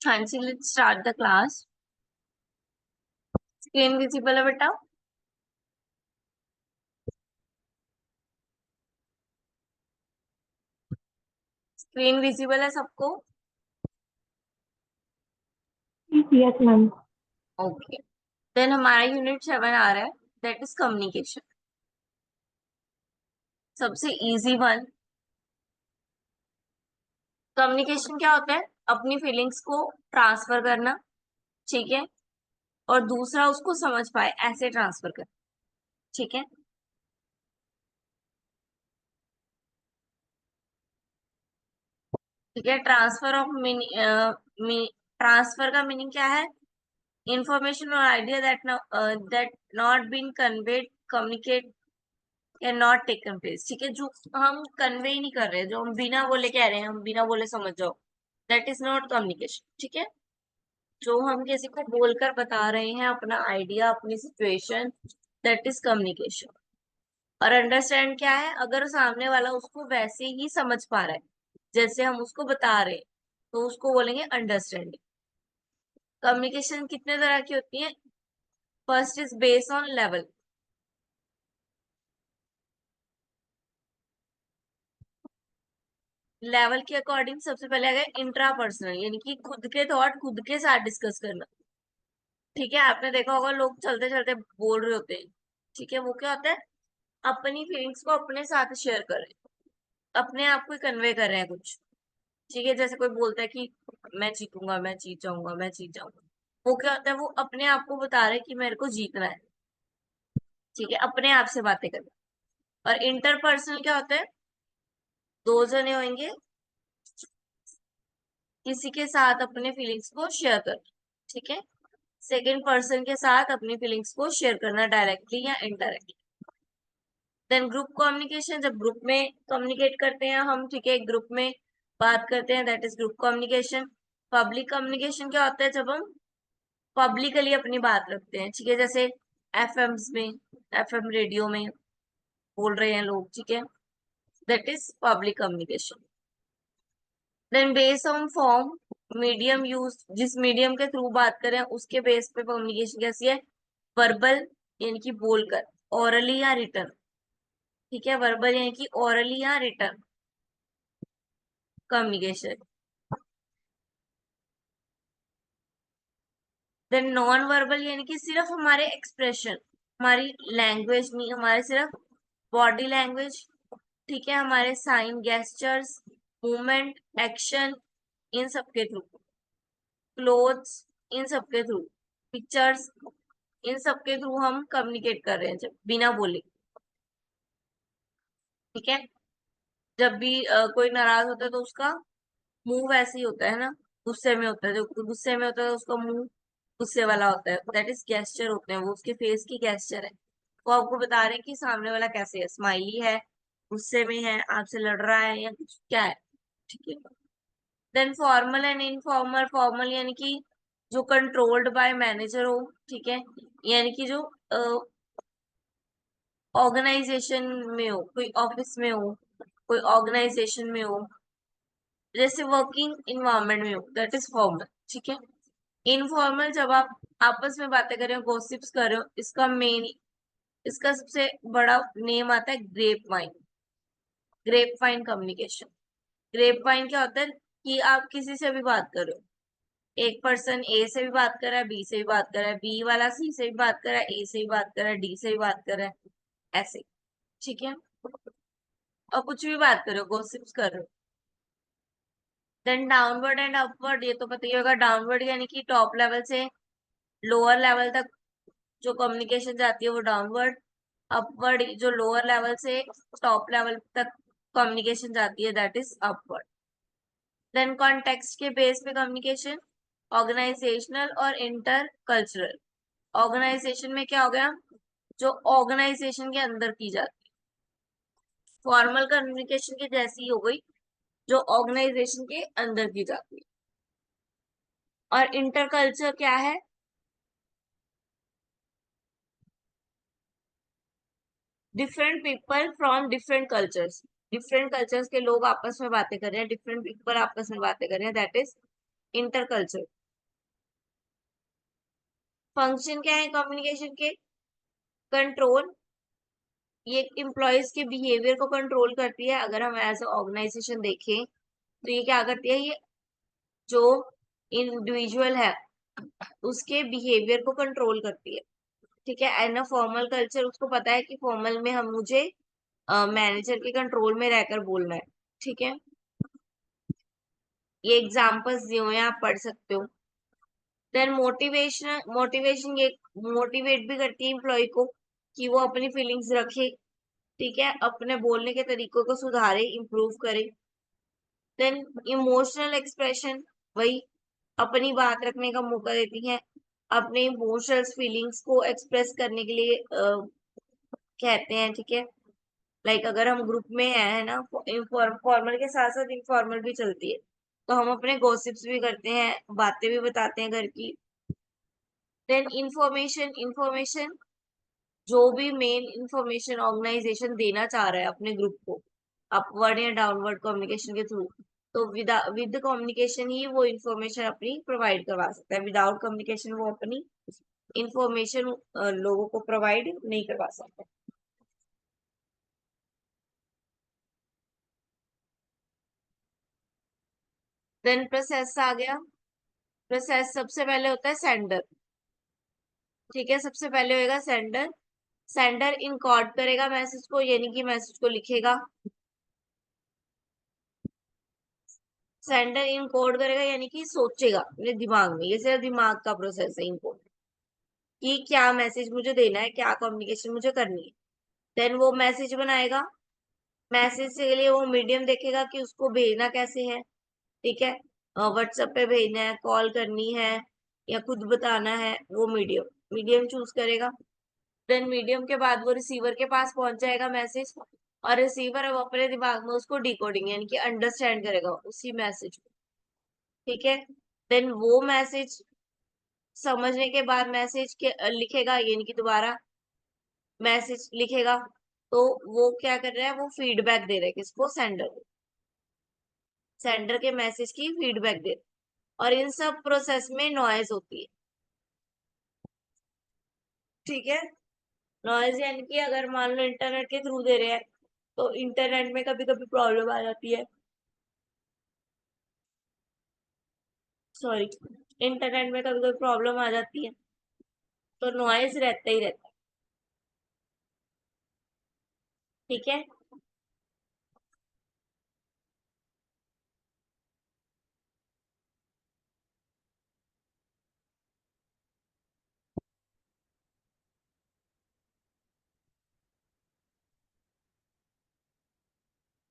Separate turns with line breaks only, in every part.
हाँ जी, let's start the class. Screen visible है बेटा? स्क्रीन विजिबल है सबको?
Yes ma'am.
ओके। देन हमारा यूनिट 7 आ रहा है, दैट इज कम्युनिकेशन। सबसे इजी वन। कम्युनिकेशन क्या होता है? अपनी फीलिंग्स को ट्रांसफर करना, ठीक है, और दूसरा उसको समझ पाए ऐसे ट्रांसफर करना, ठीक है। ठीक है, ट्रांसफर ऑफ मीनिंग, ट्रांसफर का मीनिंग क्या है? इंफॉर्मेशन और idea that not been conveyed, communicate या नॉट टेकन प्लेस, ठीक है। जो हम कन्वे ही नहीं कर रहे, जो हम बिना बोले कह रहे हैं, हम बिना बोले समझ जाओ, दैट इज नॉट कम्युनिकेशन, ठीक है। जो हम किसी को बोलकर बता रहे हैं अपना आइडिया, अपनी सिचुएशन, दैट इज कम्युनिकेशन। और अंडरस्टैंड क्या है? अगर सामने वाला उसको वैसे ही समझ पा रहा है जैसे हम उसको बता रहे हैं, तो उसको बोलेंगे अंडरस्टैंडिंग। कम्युनिकेशन कितने तरह की होती है? First is based on level. Level के अकॉर्डिंग सबसे पहले आ गया इंट्रापर्सनल, यानी कि खुद के थॉट खुद के साथ डिस्कस करना, ठीक है। आपने देखा होगा लोग चलते चलते बोल रहे होते हैं, ठीक है। वो क्या होता है? अपनी फीलिंग्स को अपने साथ शेयर कर रहे हैं, अपने आप को कन्वे कर रहे हैं कुछ, ठीक है। जैसे कोई बोलता है कि मैं जीतूंगा, मैं जीत जाऊंगा, मैं जीत जाऊंगा, वो क्या होता है? वो अपने आप को बता रहे हैं कि मेरे को जीतना है, ठीक है, अपने आप से बातें करना। और इंटरपर्सनल क्या होता है? दो जने होंगे, किसी के साथ अपने फीलिंग्स को शेयर कर, ठीक है। सेकेंड पर्सन के साथ अपनी फीलिंग्स को शेयर करना, डायरेक्टली या इनडायरेक्टली। देन ग्रुप कम्युनिकेशन, जब ग्रुप में कम्युनिकेट करते हैं हम, ठीक है, एक ग्रुप में बात करते हैं, that is group communication. Public communication क्या होता है? जब हम पब्लिकली अपनी बात रखते हैं, ठीक है, जैसे एफएम्स में, एफएम रेडियो में बोल रहे हैं लोग, ठीक है, that is public communication. Then base on form, medium use, जिस मीडियम के थ्रू बात करें उसके बेस पे कम्युनिकेशन कैसी है? वर्बल, यानी कि बोलकर, ओरली या रिटर्न, ठीक है, वर्बल यानी कि ओरली या written communication. Then non verbal, यानी कि सिर्फ हमारे एक्सप्रेशन, हमारी लैंग्वेज नहीं, हमारे सिर्फ बॉडी लैंग्वेज, ठीक है, हमारे साइन गेस्चर्स, मूवमेंट, एक्शन, इन सब के थ्रू, क्लोथ्स, इन सब के थ्रू, पिक्चर्स, इन सब के थ्रू हम कम्युनिकेट कर रहे हैं जब बिना बोले, ठीक है। जब भी कोई नाराज होता है तो उसका मुंह वैसे ही होता है ना, गुस्से में होता है, जो गुस्से में होता है उसका मुंह गुस्से वाला होता है, दैट इज गेस्चर होते हैं, वो उसके फेस की गेस्चर है। वो आपको बता रहे हैं कि सामने वाला कैसे है, स्माइली है, गुस्से में है, आपसे लड़ रहा है, या कुछ क्या है, ठीक है। Then formal and informal, formal यानी कि जो कंट्रोल्ड बाय मैनेजर हो, ठीक है, यानी कि जो ऑर्गेनाइजेशन में हो, कोई ऑफिस में हो, कोई ऑर्गेनाइजेशन में हो, जैसे वर्किंग इन्वायरमेंट में हो, दैट इज फॉर्मल, ठीक है। इनफॉर्मल, जब आप आपस में बातें कर रहे हो, गॉसिप्स कर रहे हो, इसका सबसे बड़ा नेम आता है grapevine. Grapevine communication. Grapevine क्या होता है? कि आप किसी से भी बात कर रहे हो, एक पर्सन ए से भी बात कर रहा है, बी से भी बात कर रहा है, बी वाला सी से भी बात कर रहा है, ए से भी बात कर रहा है, डी से भी बात कर रहा है, ऐसे, ठीक है। और कुछ भी बात कर रहे हो, गॉसिप्स कर रहे हो। देन डाउनवर्ड एंड अपवर्ड, ये तो पता ही होगा, डाउनवर्ड यानी कि टॉप लेवल से लोअर लेवल तक जो कम्युनिकेशन जाती है वो डाउनवर्ड। अपवर्ड जो लोअर लेवल से टॉप लेवल तक कम्युनिकेशन जाती है, that is upward. Then context के बेस पे कम्युनिकेशन, ऑर्गेनाइजेशनल और इंटर कल्चरल। ऑर्गेनाइजेशन में क्या हो गया? जो ऑर्गेनाइजेशन के अंदर की जाती है, फॉर्मल कम्युनिकेशन की जैसी ही हो गई, जो ऑर्गेनाइजेशन के अंदर की जाती है। और इंटर कल्चर क्या है? Different people from different cultures के लोग आपस में बातें कर रहे हैं, डिफरेंट पीपल आपस में बातें कर रहे हैं, that is inter culture. Function क्या है कम्युनिकेशन के? कंट्रोल। ये एम्प्लॉयज के बिहेवियर को कंट्रोल करती है। अगर हम एज ऑर्गेनाइजेशन देखें तो ये क्या करती है, ये जो इंडिविजुअल है उसके बिहेवियर को कंट्रोल करती है। ठीक है, एंड फॉर्मल कल्चर, उसको पता है कि फॉर्मल में हम मुझे मैनेजर के कंट्रोल में रहकर बोलना है। ठीक है, ये एग्जांपल्स दिए हुए हैं, आप पढ़ सकते हो। देन मोटिवेशन, मोटिवेशन ये मोटिवेट भी करती है एम्प्लॉय को कि वो अपनी फीलिंग्स रखे। ठीक है, अपने बोलने के तरीकों को सुधारे, इम्प्रूव करे। देन इमोशनल एक्सप्रेशन, वही अपनी बात रखने का मौका देती है, अपने इमोशंस फीलिंग्स को एक्सप्रेस करने के लिए कहते हैं। ठीक है, लाइक अगर हम ग्रुप में है ना, फॉर्मल के साथ साथ इनफॉर्मल भी चलती है, तो हम अपने गॉसिप्स भी करते हैं, बातें भी बताते हैं घर की। देन इंफॉर्मेशन, इंफॉर्मेशन जो भी मेन इंफॉर्मेशन ऑर्गेनाइजेशन देना चाह रहा है अपने ग्रुप को, अपवर्ड या डाउनवर्ड कम्युनिकेशन के थ्रू, तो विद कम्युनिकेशन ही वो इंफॉर्मेशन अपनी प्रोवाइड करवा सकता है। विदाउट कम्युनिकेशन वो अपनी इंफॉर्मेशन लोगों को प्रोवाइड नहीं करवा सकता। देन प्रोसेस आ गया। प्रोसेस सबसे पहले होता है सेंडर। ठीक है, सबसे पहले होगा सेंडर। सेंडर इनकोड करेगा मैसेज को, यानी कि मैसेज को लिखेगा। सेंडर इनकोड करेगा यानी कि सोचेगा अपने दिमाग में, ये सिर्फ दिमाग का प्रोसेस है इनकोड, कि क्या मैसेज मुझे देना है, क्या कम्युनिकेशन मुझे करनी है। देन वो मैसेज बनाएगा। मैसेज के लिए वो मीडियम देखेगा कि उसको भेजना कैसे है। ठीक है, व्हाट्सएप पे भेजना है, कॉल करनी है, या खुद बताना है, वो मीडियम मीडियम चूज करेगा। देन मीडियम के बाद वो रिसीवर के पास पहुंच जाएगा मैसेज, और रिसीवर अब अपने दिमाग में उसको डिकोडिंग यानी कि अंडरस्टैंड करेगा उसी मैसेज को। ठीक है, देन वो मैसेज समझने के बाद मैसेज के लिखेगा, यानी कि दोबारा मैसेज लिखेगा। तो वो क्या कर रहा है, वो फीडबैक दे रहा है किसको, सेंडर को। सेंडर के मैसेज की फीडबैक दे रहा है। और इन सब प्रोसेस में नॉइज होती है। ठीक है, नॉइज यानी कि अगर मान लो इंटरनेट के थ्रू दे रहे हैं तो इंटरनेट में कभी कभी प्रॉब्लम आ जाती है। सॉरी, इंटरनेट में कभी कभी प्रॉब्लम आ जाती है, तो नॉइज रहता ही रहता है। ठीक है,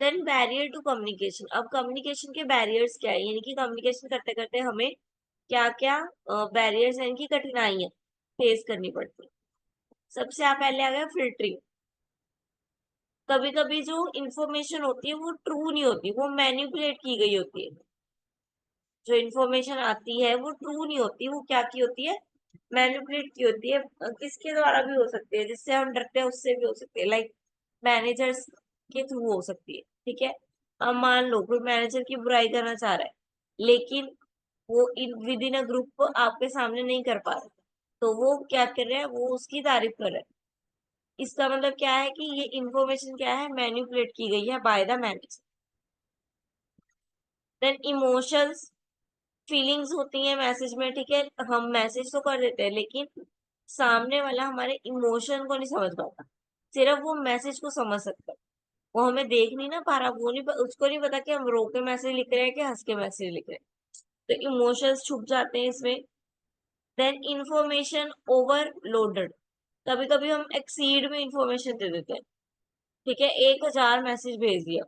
देन बैरियर टू कम्युनिकेशन। अब कम्युनिकेशन के बैरियर्स क्या है, यानी कि कम्युनिकेशन करते करते हमें क्या क्या बैरियर्स यानी कि कठिनाइयां फेस करनी पड़ती है। सबसे पहले आ गया फिल्टरिंग। कभी कभी जो इंफॉर्मेशन होती है वो ट्रू नहीं होती, वो मैनिपुलेट की गई होती है। जो इन्फॉर्मेशन आती है वो ट्रू नहीं होती, वो क्या की होती है, मैनिपुलेट की होती है। किसके द्वारा भी हो सकती है, जिससे हम डरते हैं उससे भी हो सकती है, लाइक मैनेजर्स के थ्रू हो सकती है। ठीक है, अब मान लो कोई मैनेजर की बुराई करना चाह रहा है, लेकिन वो विद इन अ ग्रुप आपके सामने नहीं कर पा रहा, तो वो क्या कर रहे हैं, वो उसकी तारीफ कर रहे हैं। इसका मतलब क्या है कि ये इंफॉर्मेशन क्या है, मैनिपुलेट की गई है by the manager. Then emotions, feelings होती हैं मैसेज में। ठीक है, हम मैसेज तो कर देते हैं लेकिन सामने वाला हमारे इमोशन को नहीं समझ पाता, सिर्फ वो मैसेज को समझ सकता है। वो हमें देख नहीं ना पा रहा, वो नहीं उसको नहीं पता कि हम रो के मैसेज लिख रहे हैं कि हंस के मैसेज लिख रहे हैं। तो इमोशंस छुप जाते हैं इसमें। देन इंफॉर्मेशन ओवरलोडेड, कभी कभी हम एक्सीड में इंफॉर्मेशन दे देते हैं। ठीक है, 1,000 मैसेज भेज दिया,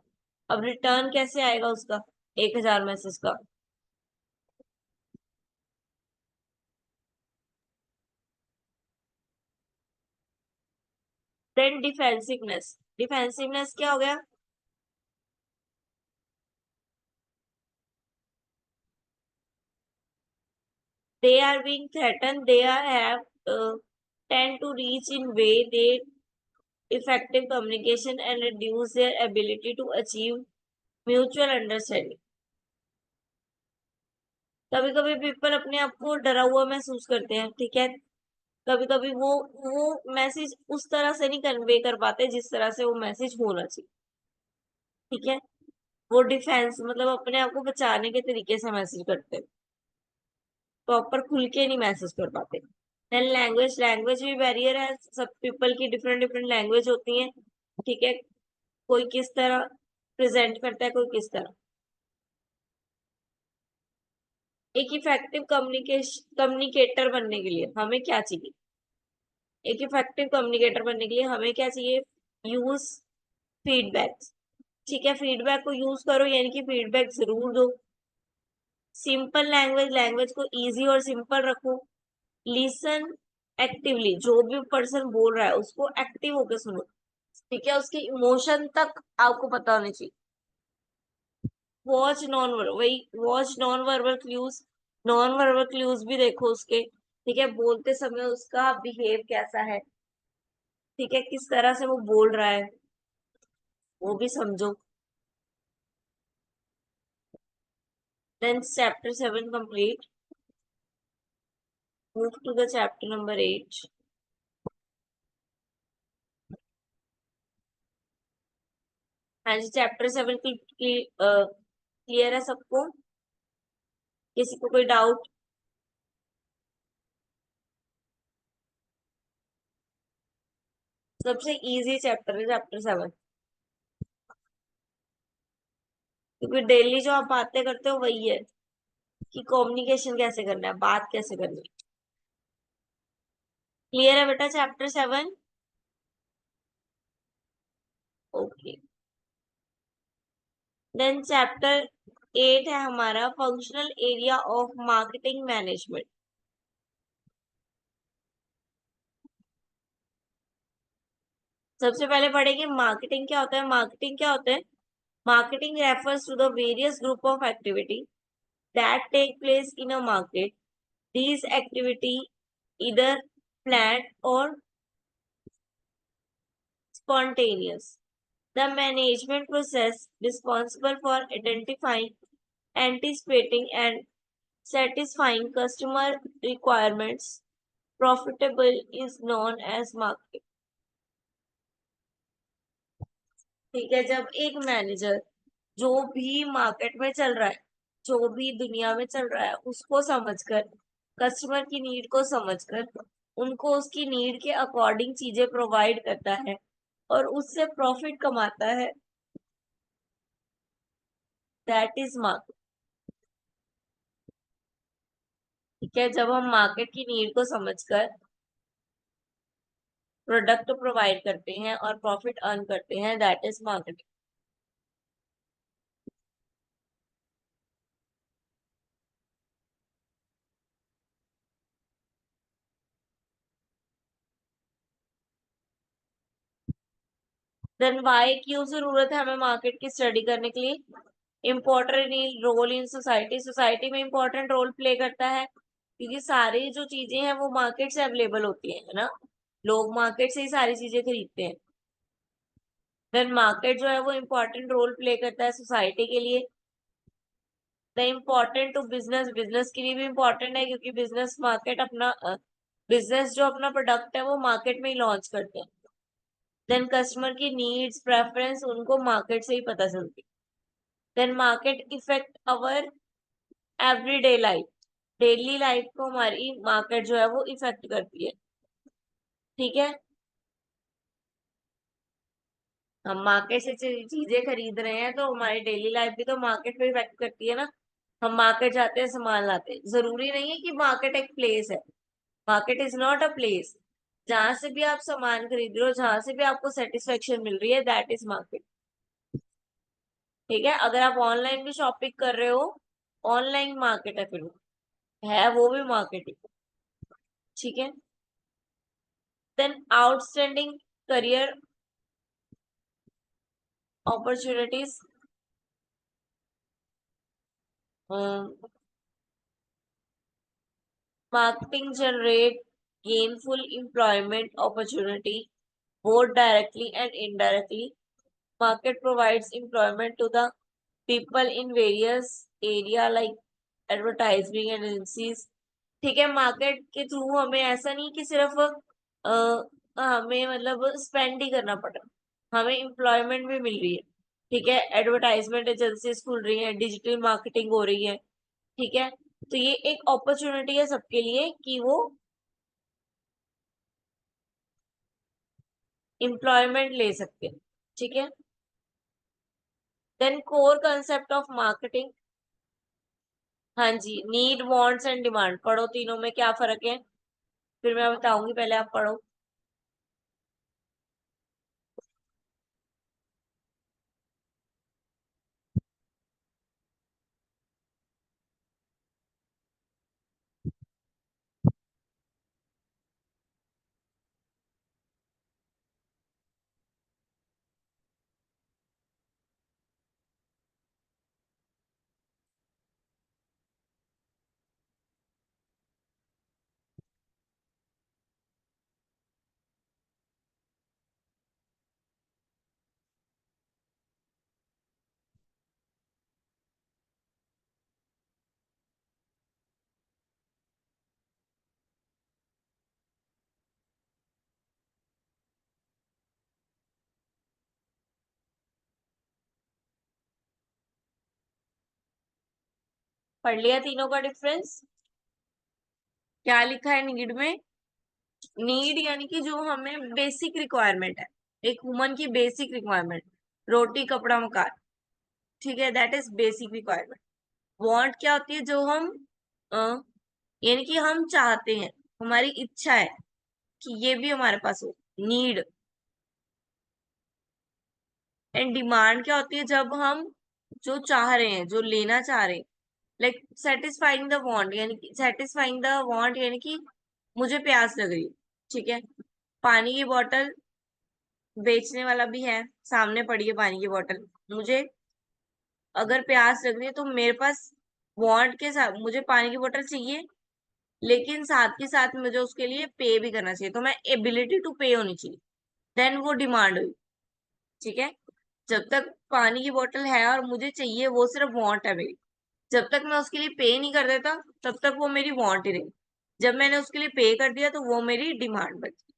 अब रिटर्न कैसे आएगा उसका, 1,000 मैसेज का। देन डिफेंसिवनेस, डिफेंसिवनेस क्या हो गया, they are being threatened, they are have tend to reach in way they effective communication and reduce their ability to achieve mutual understanding। कभी कभी पीपल अपने आप को डरा हुआ महसूस करते हैं। ठीक है, कभी कभी वो मैसेज उस तरह से नहीं कन्वे कर पाते जिस तरह से वो मैसेज होना चाहिए। ठीक है, वो डिफेंस मतलब अपने आप को बचाने के तरीके से मैसेज करते हैं, प्रॉपर खुल के नहीं मैसेज कर पाते। देन लैंग्वेज, लैंग्वेज भी बैरियर है, सब पीपल की डिफरेंट डिफरेंट लैंग्वेज होती है। ठीक है, कोई किस तरह प्रेजेंट करता है, कोई किस तरह। एक इफेक्टिव कम्युनिकेटर बनने के लिए हमें क्या चाहिए? एक इफेक्टिव कम्युनिकेटर बनने के लिए हमें क्या चाहिए? Use feedback. ठीक है, फीडबैक को यूज करो, यानी कि फीडबैक जरूर दो। सिंपल लैंग्वेज, लैंग्वेज को इजी और सिंपल रखो। लिसन एक्टिवली, जो भी पर्सन बोल रहा है उसको एक्टिव होकर सुनो। ठीक है, उसके इमोशन तक आपको पता होनी चाहिए। वॉच नॉन वर्बल, वही watch non verbal clues, non verbal clues भी देखो उसके। ठीक है, बोलते समय उसका बिहेव कैसा है, ठीक है, किस तरह से वो बोल रहा है, वो भी समझो। Then chapter 7 complete, move to the chapter number 8। हाँ जी, चैप्टर 7 क्लियर है सबको? किसी को कोई डाउट? सबसे इजी चैप्टर है चैप्टर 7, क्योंकि डेली जो आप बातें करते हो वही है कि कम्युनिकेशन कैसे करना है, बात कैसे करनी है। क्लियर है बेटा चैप्टर 7? ओके, देन चैप्टर 8 है हमारा functional area of marketing management. सबसे पहले पढ़ेंगे मार्केटिंग क्या होता है। मार्केटिंग क्या होता है? Marketing refers to the various group of activity that take place in a market. These activity either planned or spontaneous. The management process responsible for identifying, anticipating, and satisfying customer requirements profitable is known as marketing. ठीक है, जब एक manager जो भी market में चल रहा है, जो भी दुनिया में चल रहा है उसको समझकर, कस्टमर की नीड को समझकर उनको उसकी नीड के अकॉर्डिंग चीजें प्रोवाइड करता है और उससे प्रॉफिट कमाता है, दैट इज मार्केट। ठीक है, जब हम मार्केट की नीड को समझकर प्रोडक्ट प्रोवाइड करते हैं और प्रॉफिट अर्न करते हैं, that is marketing. Then why, क्यों जरूरत है हमें मार्केट की स्टडी करने के लिए? Important role in society, society में इम्पोर्टेंट रोल प्ले करता है क्योंकि सारी जो चीजें हैं वो मार्केट से अवेलेबल होती है ना, लोग मार्केट से ही सारी चीजें खरीदते हैं। देन मार्केट जो है वो इम्पोर्टेंट रोल प्ले करता है सोसाइटी के लिए। The important to business, business के लिए भी इम्पोर्टेंट है क्योंकि बिजनेस मार्केट अपना बिजनेस जो अपना प्रोडक्ट है वो मार्केट में ही लॉन्च करते हैं। देन कस्टमर की नीड्स प्रेफरेंस उनको मार्केट से ही पता चलती है। देन मार्केट इफेक्ट अवर एवरीडे लाइफ, डेली लाइफ को हमारी मार्केट जो है वो इफेक्ट करती है। ठीक है, हम मार्केट से चीजें खरीद रहे हैं तो हमारी डेली लाइफ भी तो मार्केट पे इफेक्ट करती है ना। हम मार्केट जाते हैं, सामान लाते हैं, जरूरी नहीं है कि मार्केट एक प्लेस है। Market is not a place. जहां से भी आप सामान खरीद रहे हो, जहां से भी आपको सेटिस्फेक्शन मिल रही है, दैट इज मार्केट। ठीक है, अगर आप ऑनलाइन भी शॉपिंग कर रहे हो, ऑनलाइन मार्केट है, फिर है वो भी मार्केटिंग। ठीक है, then outstanding career opportunities, marketing generate gainful employment opportunity both directly and indirectly. Market provides employment to the people in various area like advertising agencies, ठीक है, मार्केट के थ्रू हमें ऐसा नहीं कि सिर्फ हमें मतलब स्पेंड ही करना पड़ रहा, हमें एम्प्लॉयमेंट भी मिल रही है। ठीक है, एडवर्टाइजमेंट एजेंसीज खुल रही है, डिजिटल मार्केटिंग हो रही है। ठीक है, तो ये एक अपॉर्चुनिटी है सबके लिए कि वो एम्प्लॉयमेंट ले सकते हैं। ठीक है, then core concept of marketing. हाँ जी, नीड वांट्स एंड डिमांड पढ़ो, तीनों में क्या फर्क है फिर मैं बताऊंगी, पहले आप पढ़ो। पढ़ लिया तीनों का डिफरेंस? क्या लिखा है नीड में? नीड यानी कि जो हमें बेसिक रिक्वायरमेंट है, एक ह्यूमन की बेसिक रिक्वायरमेंट, रोटी कपड़ा मकान। ठीक है, that is basic requirement. Want क्या होती है? जो हम अ, यानी कि हम चाहते हैं, हमारी इच्छा है कि ये भी हमारे पास हो, नीड। एंड डिमांड क्या होती है? जब हम जो चाह रहे हैं, जो लेना चाह रहे हैं, लाइक सेटिस्फाइंग द वांट, यानी कि सेटिस्फाइंग द वांट यानी कि मुझे प्यास लग रही है। ठीक है, पानी की बोतल बेचने वाला भी है, सामने पड़ी है पानी की बोतल, मुझे अगर प्यास लग रही है तो मेरे पास वांट के साथ मुझे पानी की बोतल चाहिए, लेकिन साथ के साथ मुझे उसके लिए पे भी करना चाहिए, तो मैं एबिलिटी टू पे होनी चाहिए, देन वो डिमांड हुई। ठीक है, जब तक पानी की बोतल है और मुझे चाहिए, वो सिर्फ वांट है मेरी। जब तक मैं उसके लिए पे नहीं कर देता, तब तक वो मेरी वांट ही रही। जब मैंने उसके लिए पे कर दिया तो वो मेरी डिमांड बची।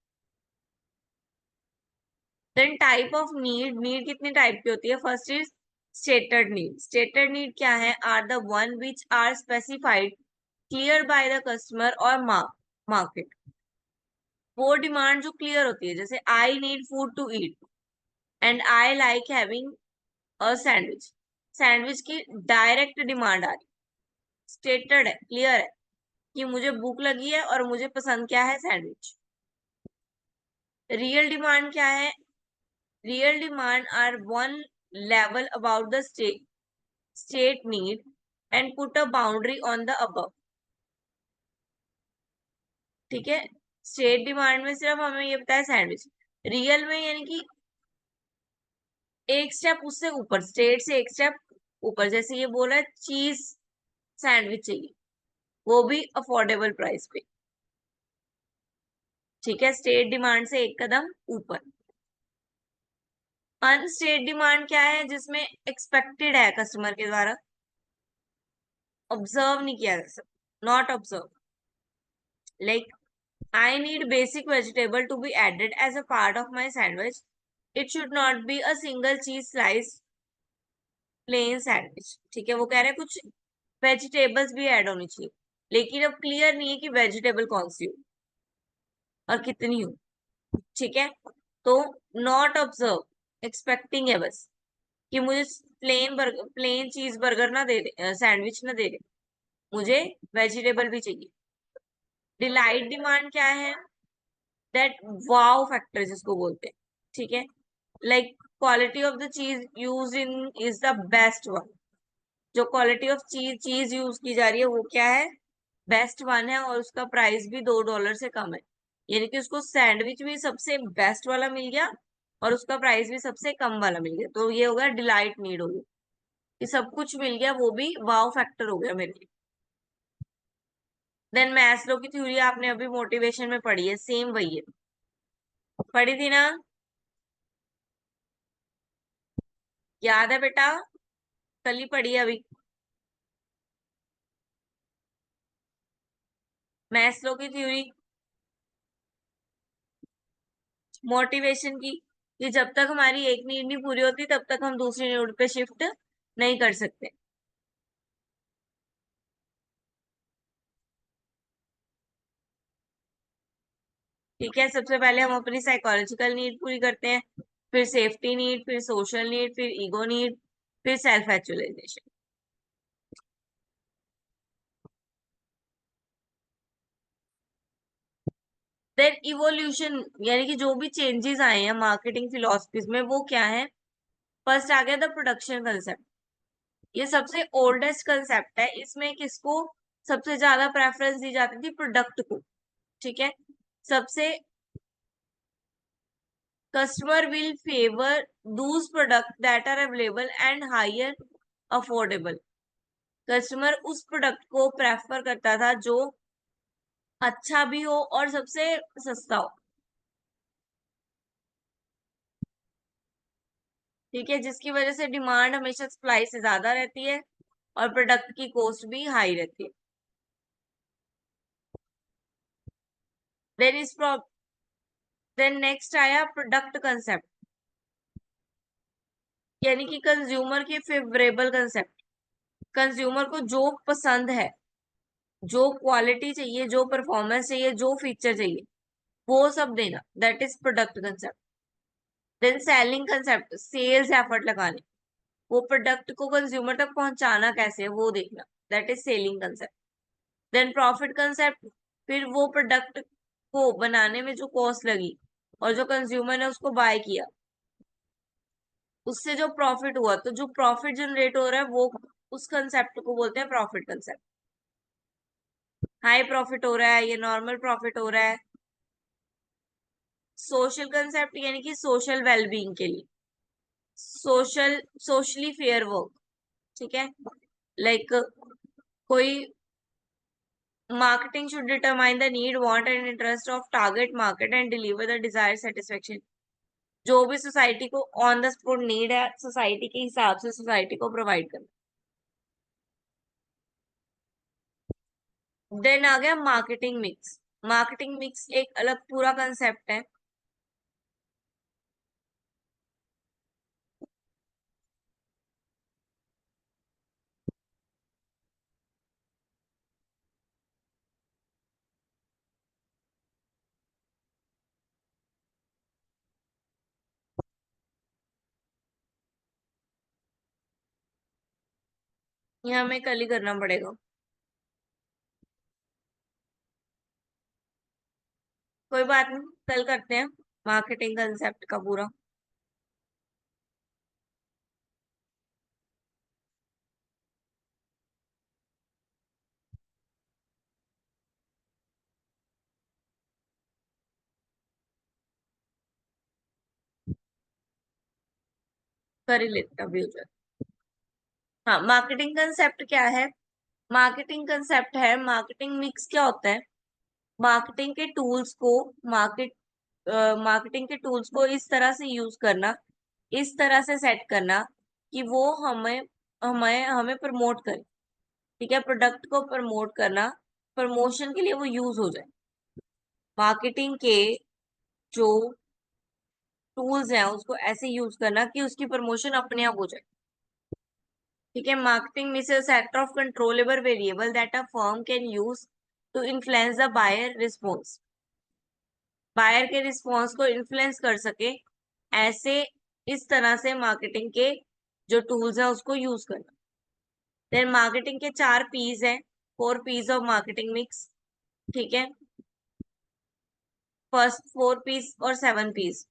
Then type of need, need कितनी टाइप की होती है? First is stated need. Stated need क्या है? Are the one which are specified clear by the customer और मार्केट। वो डिमांड जो क्लियर होती है, जैसे I need food to eat and I like having a sandwich. Sandwich की direct demand आ रही, स्टेटेड है, क्लियर है कि मुझे भूख लगी है और मुझे पसंद क्या है? सैंडविच। रियल डिमांड क्या है? Real demand are one level about the state need and put a boundary on the above। ठीक है, स्टेट डिमांड में सिर्फ हमें ये पता है सैंडविच, रियल में यानी कि एक स्टेप उससे ऊपर, स्टेट से एक स्टेप ऊपर, जैसे ये बोल रहा है चीज सैंडविच चाहिए, वो भी अफोर्डेबल प्राइस पे। ठीक है, स्टेट डिमांड से एक कदम ऊपर। अनस्टेट डिमांड क्या है? जिसमें एक्सपेक्टेड है कस्टमर के द्वारा, ऑब्जर्व नहीं किया जा सकता, not observe. Like I need basic vegetable to be added as a part of my sandwich. It should not be a single cheese slice plain sandwich। ठीक है, वो कह रहे हैं कुछ वेजिटेबल्स भी ऐड होनी चाहिए, लेकिन अब क्लियर नहीं है कि वेजिटेबल कौन सी हो और कितनी हो। ठीक है, तो नॉट ऑब्जर्व, एक्सपेक्टिंग है बस कि मुझे प्लेन चीज बर्गर ना दे दे, सैंडविच ना दे दे, मुझे वेजिटेबल भी चाहिए। डिलाइट डिमांड क्या है? दैट वाव फैक्टर जिसको बोलते हैं। ठीक है, लाइक क्वालिटी ऑफ द चीज use in is the best one. जो क्वालिटी ऑफ चीज यूज की जा रही है वो क्या है? बेस्ट वन है, और उसका प्राइस भी $2 से कम है, यानी कि उसको सैंडविच भी सबसे बेस्ट वाला मिल गया और उसका प्राइस भी सबसे कम वाला मिल गया, तो ये हो गया डिलाइट नीड, हो गया कि सब कुछ मिल गया, वो भी वाव फैक्टर हो गया मेरे लिए। देन मैस्लो की थ्योरी आपने अभी मोटिवेशन में पढ़ी है, सेम वही है, पढ़ी थी ना? याद है बेटा? कल ही पढ़ी है अभी। मैस्लो की थ्योरी मोटिवेशन की, कि जब तक हमारी एक नीड नहीं पूरी होती तब तक हम दूसरी नीड पे शिफ्ट नहीं कर सकते। ठीक है, सबसे पहले हम अपनी साइकोलॉजिकल नीड पूरी करते हैं, फिर सेफ्टी नीड, फिर सोशल नीड, फिर ईगो नीड, फिर सेल्फ एक्चुअलाइजेशन। देन इवोल्यूशन, यानी कि जो भी चेंजेस आए हैं मार्केटिंग फिलोसफीज में वो क्या है। फर्स्ट आ गया द प्रोडक्शन कंसेप्ट। ये सबसे ओल्डेस्ट कंसेप्ट है। इसमें किसको सबसे ज्यादा प्रेफरेंस दी जाती थी? प्रोडक्ट को। ठीक है, सबसे customer will favour those product that are available and higher affordable. Customer उस प्रोडक्ट को प्रेफर करता था जो अच्छा भी हो और सबसे सस्ता हो। ठीक है, जिसकी वजह से डिमांड हमेशा सप्लाई से ज्यादा रहती है और प्रोडक्ट की कॉस्ट भी हाई रहती है। देन इस देन नेक्स्ट आया प्रोडक्ट कंसेप्ट, यानी कि कंज्यूमर के फेवरेबल कंसेप्ट। कंज्यूमर को जो पसंद है, जो क्वालिटी चाहिए, जो परफॉर्मेंस चाहिए, जो फीचर चाहिए, वो सब देना, that is product concept. Then selling concept, sales effort लगाने, वो प्रोडक्ट को कंज्यूमर तक पहुंचाना कैसे है वो देखना, that is selling concept. Then profit concept, फिर वो प्रोडक्ट को बनाने में जो कॉस्ट लगी और जो कंज्यूमर ने उसको बाय किया उससे जो प्रॉफिट हुआ, तो जो प्रॉफिट जनरेट हो रहा है वो उस कंसेप्ट को बोलते हैं प्रॉफिट कंसेप्ट। हाई प्रॉफिट हो रहा है या नॉर्मल प्रॉफिट हो रहा है। सोशल कंसेप्ट, यानी कि सोशल वेलबींग के लिए, सोशली फेयर वर्क। ठीक है, लाइक कोई marketing should determine the need, want and interest of target market and deliver the desired satisfaction। जो भी सोसाइटी को ऑन द स्पॉट नीड है, सोसाइटी के हिसाब से सोसाइटी को प्रोवाइड करना। देन आ गया मार्केटिंग मिक्स। मार्केटिंग मिक्स एक अलग पूरा कंसेप्ट है। ये हमें कल ही करना पड़ेगा। कोई बात नहीं, कल करते हैं मार्केटिंग कंसेप्ट का पूरा। कर ही लेते हैं अभी हो जाए। हाँ, मार्केटिंग कंसेप्ट क्या है? मार्केटिंग कंसेप्ट है, मार्केटिंग मिक्स क्या होता है? मार्केटिंग के टूल्स को मार्केट मार्केटिंग के टूल्स को इस तरह से यूज करना, इस तरह से सेट करना कि वो हमें हमें हमें प्रमोट करे। ठीक है, प्रोडक्ट को प्रमोट करना, प्रमोशन के लिए वो यूज हो जाए। मार्केटिंग के जो टूल्स हैं उसको ऐसे यूज करना कि उसकी प्रमोशन अपने आप हो जाए। ठीक है, marketing means a set of controllable variable that a firm can use to influence the buyer response. Buyer के रिस्पॉन्स को इन्फ्लुएंस कर सके, ऐसे इस तरह से मार्केटिंग के जो टूल्स हैं उसको यूज करना। देन मार्केटिंग के 4 पीस हैं, 4 पीस ऑफ मार्केटिंग मिक्स। ठीक है, फर्स्ट 4 पीस और 7 पीस।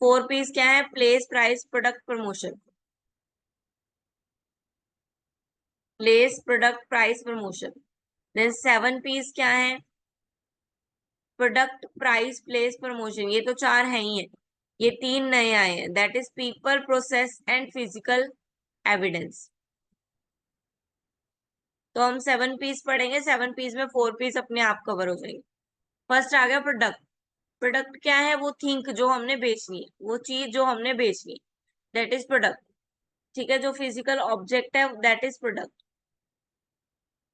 4 पीस क्या है? Place, price, product, promotion. Place, product, price, promotion. Then 7 Ps क्या है? Product, price, place, promotion. ये तो 4 है ही है, ये 3 नए आए हैं, that is people, process and physical evidence. तो हम 7 पीस पढ़ेंगे, 7 पीस में 4 पीस अपने आप कवर हो जाएंगे। फर्स्ट आ गया प्रोडक्ट। प्रोडक्ट क्या है? वो थिंक जो हमने बेचनी है, वो चीज जो हमने बेचनी है, दैट इज प्रोडक्ट। ठीक है, जो फिजिकल ऑब्जेक्ट है दैट इज प्रोडक्ट।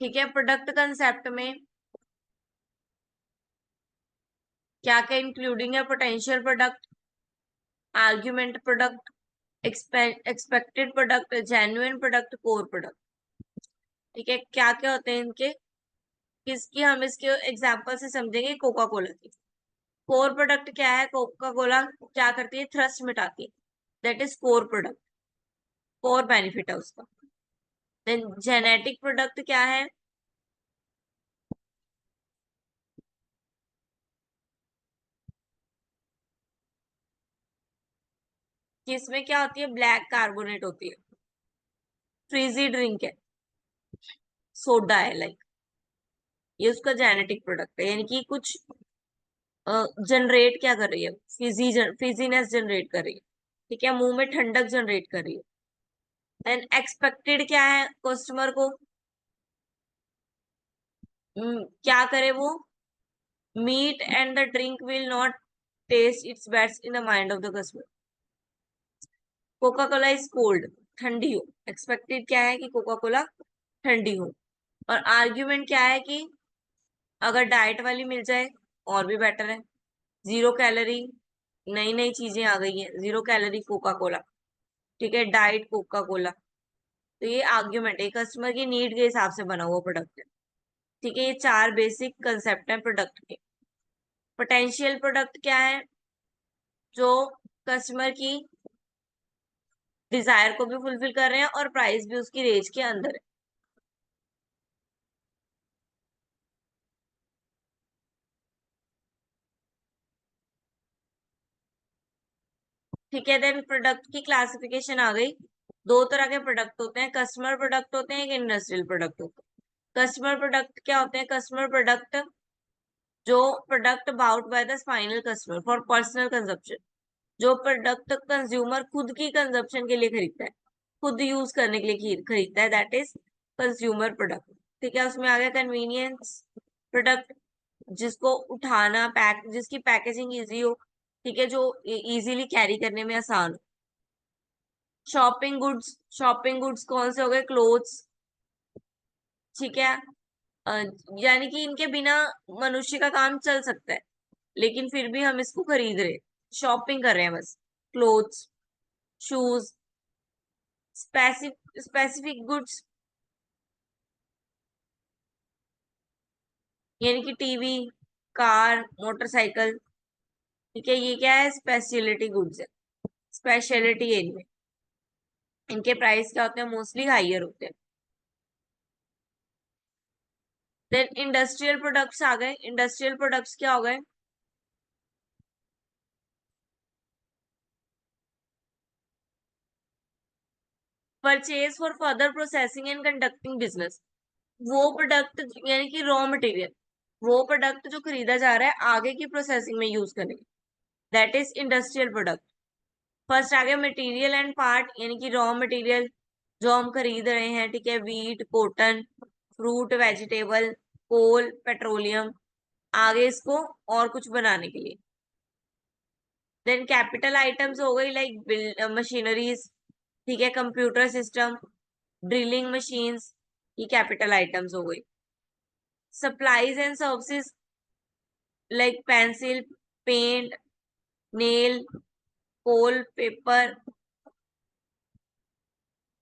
ठीक है, प्रोडक्ट कंसेप्ट में क्या क्या इंक्लूडिंग है? Potential product, argument product, expected product, genuine product, core product. ठीक है, क्या क्या होते हैं इनके, किसकी हम इसके एग्जांपल से समझेंगे। कोका कोला की कोर प्रोडक्ट क्या है? कोका कोला क्या करती है? थ्रस्ट मिटाती है, that is core product, core benefit है उसका। देन जेनेटिक प्रोडक्ट क्या है? किसमें क्या होती है? ब्लैक कार्बोनेट होती है, फ्रीजी ड्रिंक है, सोडा है लाइक, ये उसका जेनेटिक प्रोडक्ट है, यानी कि कुछ जनरेट क्या कर रही है? फिजीनेस जनरेट कर रही है। ठीक है, मुंह में ठंडक जनरेट कर रही है। देन एक्सपेक्टेड क्या है? कस्टमर को क्या करे वो? Meat and the drink will not taste its best in the mind of the customer. Coca Cola is cold, ठंडी हो। एक्सपेक्टेड क्या है? कि कोका कोला ठंडी हो। और आर्ग्यूमेंट क्या है? कि अगर डाइट वाली मिल जाए और भी बेटर है, जीरो कैलोरी, नई नई चीजें आ गई हैं, जीरो कैलोरी कोका कोला। ठीक है, डाइट कोका कोला। तो ये आर्ग्यूमेंट है, कस्टमर की नीड के हिसाब से बना हुआ प्रोडक्ट है। ठीक है, ये चार बेसिक कंसेप्ट हैं प्रोडक्ट के। पोटेंशियल प्रोडक्ट क्या है? जो कस्टमर की डिजायर को भी फुलफिल कर रहे हैं और प्राइस भी उसकी रेंज के अंदर है। ठीक है, देन प्रोडक्ट की क्लासिफिकेशन आ गई। दो तरह के प्रोडक्ट होते हैं, कस्टमर प्रोडक्ट होते हैं, एक इंडस्ट्रियल प्रोडक्ट होते हैं। कस्टमर प्रोडक्ट क्या होते हैं? कस्टमर प्रोडक्ट जो product bought by the final customer for personal consumption, जो प्रोडक्ट कंज्यूमर खुद की कंजप्शन के लिए खरीदता है, खुद यूज करने के लिए खरीदता है, दैट इज कंज्यूमर प्रोडक्ट। ठीक है, उसमें आ गया कन्वीनियंस प्रोडक्ट, जिसको उठाना, जिसकी पैकेजिंग इजी हो। ठीक है, जो इजीली कैरी करने में आसान हो। शॉपिंग गुड्स, शॉपिंग गुड्स कौन से हो गए? क्लोथ्स। ठीक है, अ, यानी कि इनके बिना मनुष्य का काम चल सकता है, लेकिन फिर भी हम इसको खरीद रहे, शॉपिंग कर रहे हैं बस। Clothes, shoes. स्पेसिफिक गुड्स, यानी कि टीवी, कार, मोटरसाइकिल। ठीक है, ये क्या है? स्पेशलिटी गुड्स है, स्पेशलिटी है इनमें। इनके प्राइस क्या होते हैं? मोस्टली हाइयर होते हैं। देन इंडस्ट्रियल प्रोडक्ट्स आ गए। इंडस्ट्रियल प्रोडक्ट्स क्या हो गए? Purchase for further processing and conducting business. वो प्रोडक्ट यानी कि रॉ मटेरियल, वो प्रोडक्ट जो खरीदा जा रहा है आगे की प्रोसेसिंग में यूज करने के, that is industrial product. First आ गया मटेरियल एंड पार्ट, यानी कि रॉ मटेरियल जो हम खरीद रहे हैं। ठीक है, वीट, कॉटन, फ्रूट, वेजिटेबल, कोल, पेट्रोलियम, आगे इसको और कुछ बनाने के लिए। देन कैपिटल आइटम्स हो गई लाइक मशीनरीज। ठीक है, कंप्यूटर सिस्टम, ड्रिलिंग मशीन्स, ये कैपिटल आइटम्स हो गई। Supplies and services like pencil, paint, nail, coal, paper.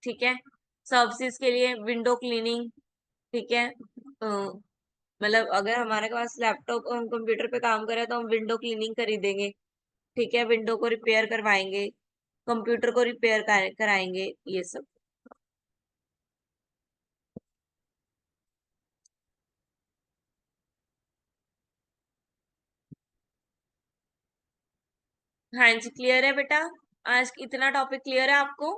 ठीक है, सर्विसेज के लिए विंडो क्लीनिंग। ठीक है, मतलब अगर हमारे पास लैपटॉप और हम कंप्यूटर पे काम करें तो हम विंडो क्लीनिंग खरीदेंगे। ठीक है, विंडो को रिपेयर करवाएंगे, कंप्यूटर को रिपेयर कराएंगे, ये सब। हाँ जी, क्लियर है बेटा? आज इतना टॉपिक क्लियर है आपको?